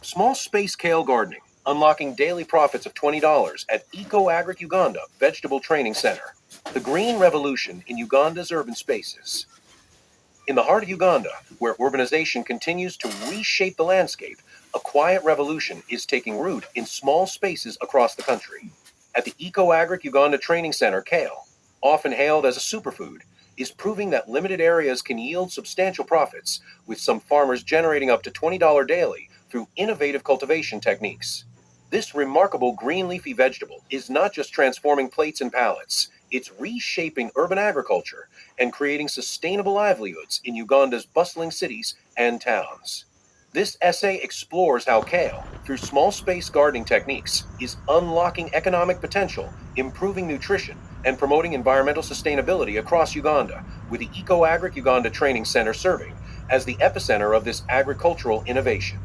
Small space kale gardening, unlocking daily profits of $20 at Eco Agric Uganda Vegetable Training Center. The green revolution in Uganda's urban spaces. In the heart of Uganda, where urbanization continues to reshape the landscape, a quiet revolution is taking root in small spaces across the country. At the Eco Agric Uganda Training Center, kale, often hailed as a superfood, is proving that limited areas can yield substantial profits, with some farmers generating up to $20 daily through innovative cultivation techniques. This remarkable green leafy vegetable is not just transforming plates and pallets, it's reshaping urban agriculture and creating sustainable livelihoods in Uganda's bustling cities and towns. This essay explores how kale, through small space gardening techniques, is unlocking economic potential, improving nutrition, and promoting environmental sustainability across Uganda, with the Eco Agric Uganda Training Center serving as the epicenter of this agricultural innovation.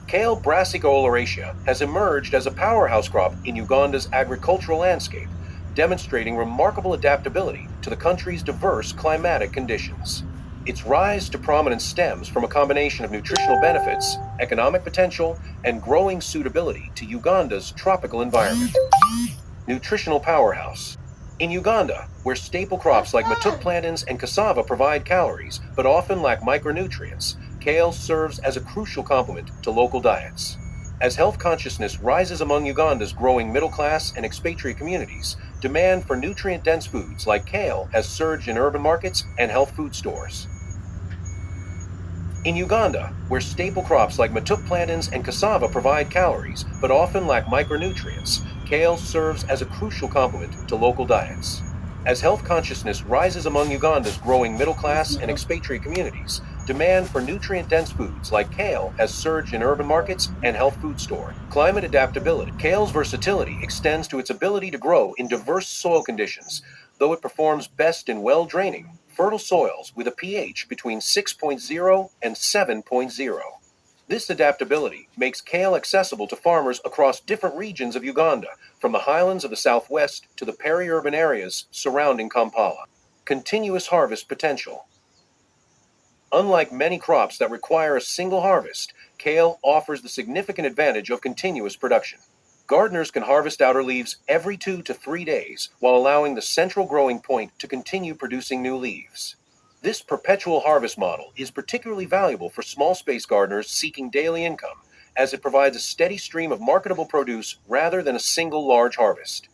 Kale Brassica oleracea has emerged as a powerhouse crop in Uganda's agricultural landscape, demonstrating remarkable adaptability to the country's diverse climatic conditions. Its rise to prominence stems from a combination of nutritional benefits, economic potential, and growing suitability to Uganda's tropical environment. Nutritional powerhouse. In Uganda, where staple crops like matuk plantains and cassava provide calories but often lack micronutrients, kale serves as a crucial complement to local diets. As health consciousness rises among Uganda's growing middle-class and expatriate communities, demand for nutrient-dense foods like kale has surged in urban markets and health food stores. In Uganda, where staple crops like matuk plantains and cassava provide calories but often lack micronutrients, kale serves as a crucial complement to local diets. As health consciousness rises among Uganda's growing middle-class and expatriate communities, demand for nutrient-dense foods like kale has surged in urban markets and health food stores. Climate adaptability. Kale's versatility extends to its ability to grow in diverse soil conditions, though it performs best in well-draining, fertile soils with a pH between 6.0 and 7.0. This adaptability makes kale accessible to farmers across different regions of Uganda, from the highlands of the southwest to the peri-urban areas surrounding Kampala. Continuous harvest potential. Unlike many crops that require a single harvest, kale offers the significant advantage of continuous production. Gardeners can harvest outer leaves every 2 to 3 days, while allowing the central growing point to continue producing new leaves. This perpetual harvest model is particularly valuable for small space gardeners seeking daily income, as it provides a steady stream of marketable produce rather than a single large harvest.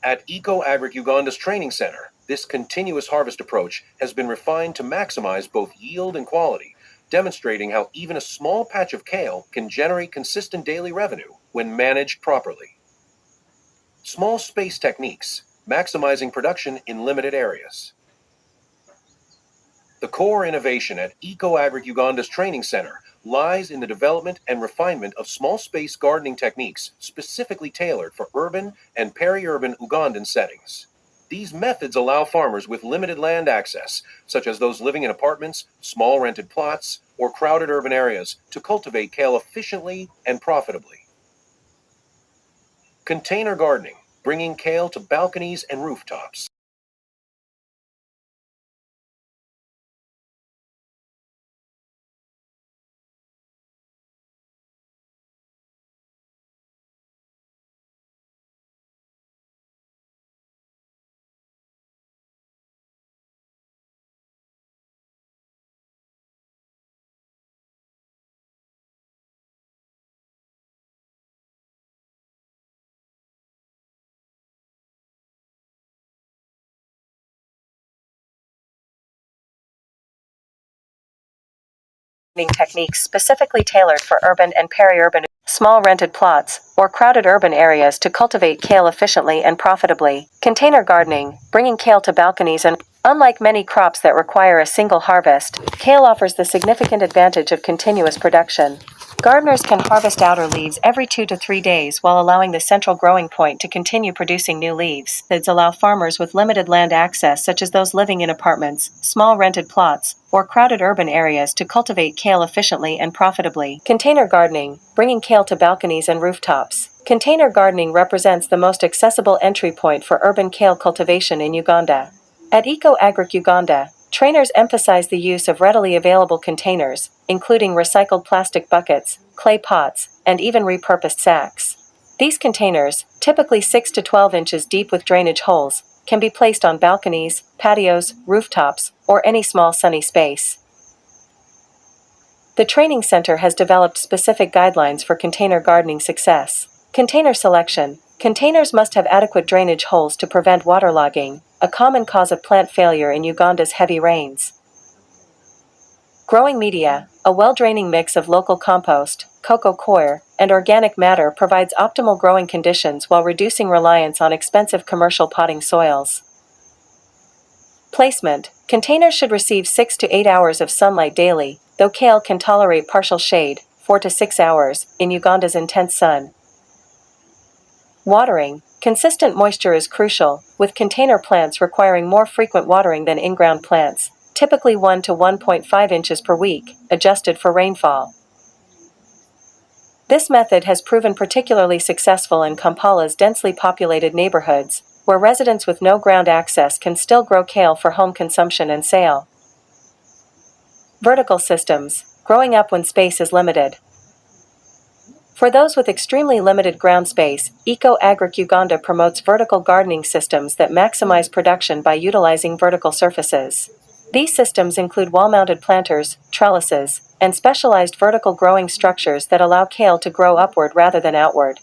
At Eco Agric Uganda's Training Center, this continuous harvest approach has been refined to maximize both yield and quality, demonstrating how even a small patch of kale can generate consistent daily revenue when managed properly. Small space techniques, maximizing production in limited areas. The core innovation at Eco Agric Uganda's Training Center lies in the development and refinement of small space gardening techniques specifically tailored for urban and peri-urban Ugandan settings. These methods allow farmers with limited land access, such as those living in apartments, small rented plots, or crowded urban areas, to cultivate kale efficiently and profitably. Container gardening, bringing kale to balconies and rooftops. Techniques specifically tailored for urban and peri-urban, small rented plots, or crowded urban areas to cultivate kale efficiently and profitably. Container gardening, bringing kale to balconies and unlike many crops that require a single harvest, kale offers the significant advantage of continuous production. Gardeners can harvest outer leaves every 2 to 3 days while allowing the central growing point to continue producing new leaves. Methods allow farmers with limited land access, such as those living in apartments, small rented plots, or crowded urban areas, to cultivate kale efficiently and profitably. Container gardening, bringing kale to balconies and rooftops. Container gardening represents the most accessible entry point for urban kale cultivation in Uganda. At Eco Agric Uganda, Trainers emphasize the use of readily available containers, including recycled plastic buckets, clay pots, and even repurposed sacks. These containers, typically 6 to 12 inches deep with drainage holes, can be placed on balconies, patios, rooftops, or any small sunny space. The training center has developed specific guidelines for container gardening success. Container selection. Containers must have adequate drainage holes to prevent waterlogging, a common cause of plant failure in Uganda's heavy rains. Growing media. A well-draining mix of local compost, cocoa coir, and organic matter provides optimal growing conditions while reducing reliance on expensive commercial potting soils. Placement. Containers should receive 6 to 8 hours of sunlight daily, though kale can tolerate partial shade, 4 to 6 hours, in Uganda's intense sun. Watering. Consistent moisture is crucial, with container plants requiring more frequent watering than in-ground plants, typically 1 to 1.5 inches per week, adjusted for rainfall. This method has proven particularly successful in Kampala's densely populated neighborhoods, where residents with no ground access can still grow kale for home consumption and sale. Vertical systems. Growing up when space is limited. For those with extremely limited ground space, Eco Agric Uganda promotes vertical gardening systems that maximize production by utilizing vertical surfaces. These systems include wall-mounted planters, trellises, and specialized vertical growing structures that allow kale to grow upward rather than outward.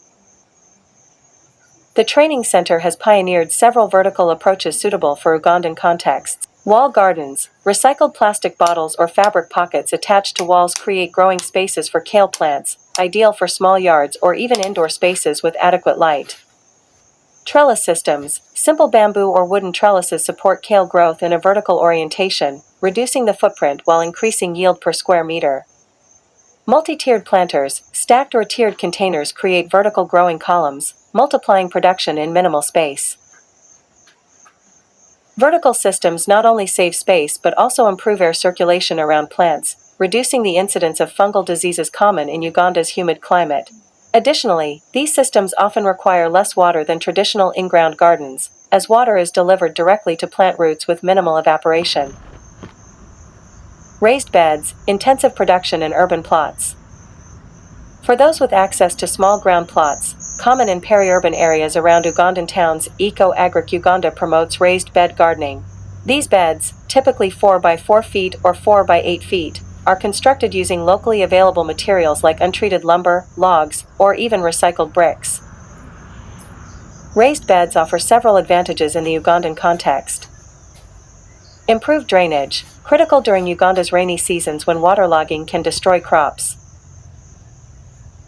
The training center has pioneered several vertical approaches suitable for Ugandan contexts. Wall gardens. Recycled plastic bottles or fabric pockets attached to walls create growing spaces for kale plants, ideal for small yards or even indoor spaces with adequate light. Trellis systems. Simple bamboo or wooden trellises support kale growth in a vertical orientation, reducing the footprint while increasing yield per square meter. Multi-tiered planters. Stacked or tiered containers create vertical growing columns, multiplying production in minimal space. Vertical systems not only save space but also improve air circulation around plants, reducing the incidence of fungal diseases common in Uganda's humid climate. Additionally, these systems often require less water than traditional in-ground gardens, as water is delivered directly to plant roots with minimal evaporation. Raised beds. Intensive production in urban plots. For those with access to small ground plots, common in peri-urban areas around Ugandan towns, Eco Agric Uganda promotes raised bed gardening. These beds, typically 4 by 4 feet or 4 by 8 feet, are constructed using locally available materials like untreated lumber, logs, or even recycled bricks. Raised beds offer several advantages in the Ugandan context. Improved drainage, critical during Uganda's rainy seasons when waterlogging can destroy crops.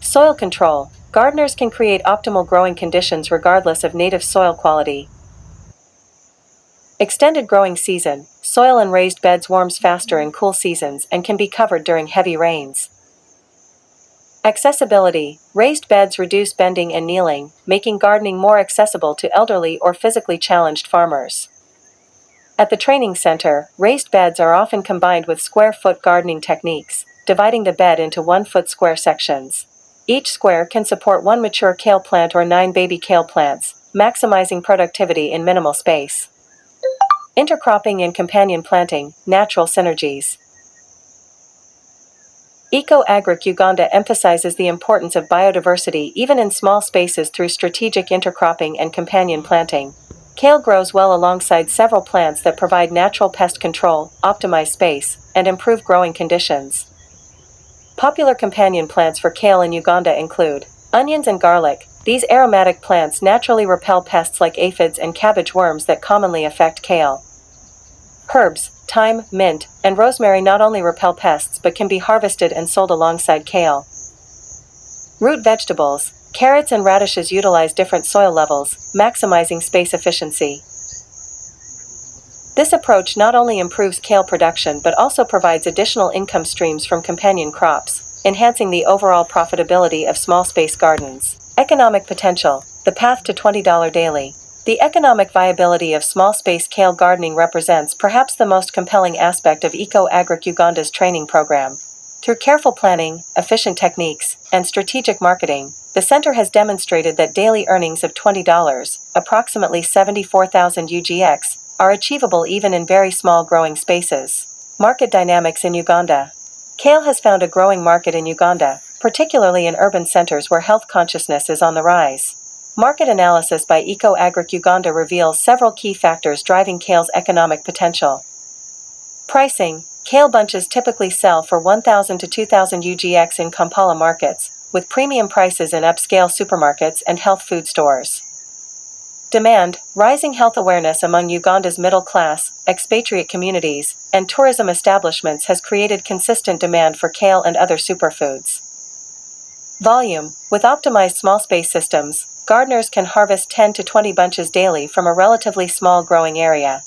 Soil control. Gardeners can create optimal growing conditions regardless of native soil quality. Extended growing season. Soil in raised beds warms faster in cool seasons and can be covered during heavy rains. Accessibility. Raised beds reduce bending and kneeling, making gardening more accessible to elderly or physically challenged farmers. At the training center, raised beds are often combined with square-foot gardening techniques, dividing the bed into 1-foot square sections. Each square can support 1 mature kale plant or 9 baby kale plants, maximizing productivity in minimal space. Intercropping and companion planting, natural synergies. Eco Agric Uganda emphasizes the importance of biodiversity even in small spaces through strategic intercropping and companion planting. Kale grows well alongside several plants that provide natural pest control, optimize space, and improve growing conditions. Popular companion plants for kale in Uganda include onions and garlic. These aromatic plants naturally repel pests like aphids and cabbage worms that commonly affect kale. Herbs, thyme, mint, and rosemary not only repel pests but can be harvested and sold alongside kale. Root vegetables. Carrots and radishes utilize different soil levels, maximizing space efficiency. This approach not only improves kale production but also provides additional income streams from companion crops, enhancing the overall profitability of small space gardens. Economic potential. The path to $20 daily. The economic viability of small space kale gardening represents perhaps the most compelling aspect of Eco Agric Uganda's training program. Through careful planning, efficient techniques, and strategic marketing, the center has demonstrated that daily earnings of $20, approximately 74,000 UGX, are achievable even in very small growing spaces. Market dynamics in Uganda. Kale has found a growing market in Uganda, particularly in urban centers where health consciousness is on the rise. Market analysis by Eco Agric Uganda reveals several key factors driving kale's economic potential. Pricing. Kale bunches typically sell for 1,000 to 2,000 UGX in Kampala markets, with premium prices in upscale supermarkets and health food stores. Demand. Rising health awareness among Uganda's middle class, expatriate communities, and tourism establishments has created consistent demand for kale and other superfoods. Volume. With optimized small space systems, gardeners can harvest 10 to 20 bunches daily from a relatively small growing area.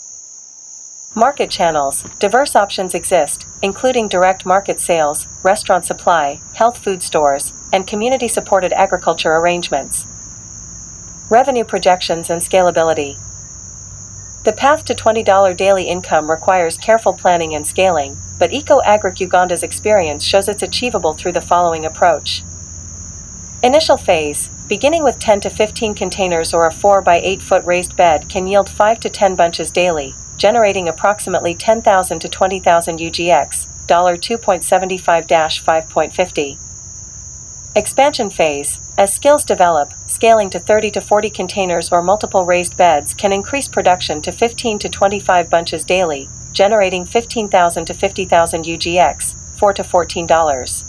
Market channels. Diverse options exist, including direct market sales, restaurant supply, health food stores, and community-supported agriculture arrangements. Revenue projections and scalability. The path to $20 daily income requires careful planning and scaling, but Eco Agric Uganda's experience shows it's achievable through the following approach. Initial phase. Beginning with 10 to 15 containers or a 4 by 8 foot raised bed can yield 5 to 10 bunches daily, generating approximately 10,000 to 20,000 UGX, $2.75-5.50. Expansion phase. As skills develop, scaling to 30 to 40 containers or multiple raised beds can increase production to 15 to 25 bunches daily, generating 15,000 to 50,000 UGX, $4 to $14.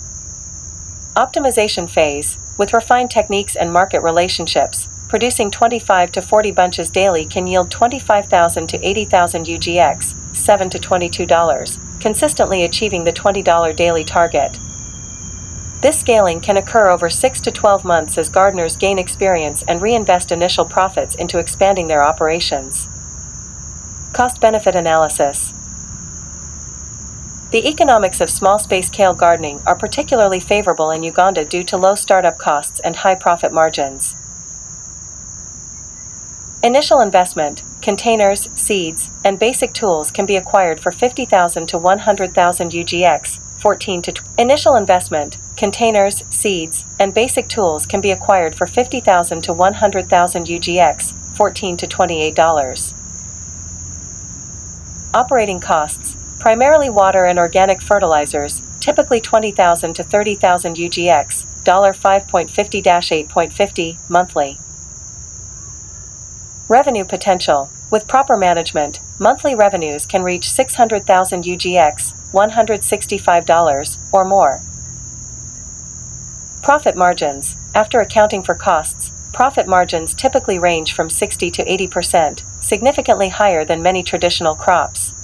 Optimization phase. With refined techniques and market relationships, producing 25 to 40 bunches daily can yield 25,000 to 80,000 UGX, $7 to $22, consistently achieving the $20 daily target. This scaling can occur over 6 to 12 months as gardeners gain experience and reinvest initial profits into expanding their operations. Cost-benefit analysis. The economics of small-space kale gardening are particularly favorable in Uganda due to low startup costs and high profit margins. Initial investment, containers, seeds, and basic tools can be acquired for 50,000 to 100,000 UGX, 14 to 20. Initial investment, containers, seeds, and basic tools can be acquired for 50,000 to 100,000 UGX, $14 to $28. Operating costs. Primarily water and organic fertilizers, typically 20,000 to 30,000 UGX, $5.50-8.50 monthly. Revenue potential. With proper management, monthly revenues can reach 600,000 UGX, $165 or more. Profit margins. After accounting for costs, profit margins typically range from 60 to 80%, significantly higher than many traditional crops.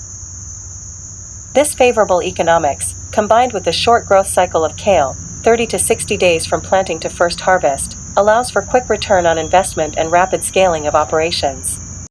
This favorable economics, combined with the short growth cycle of kale, 30 to 60 days from planting to first harvest, allows for quick return on investment and rapid scaling of operations.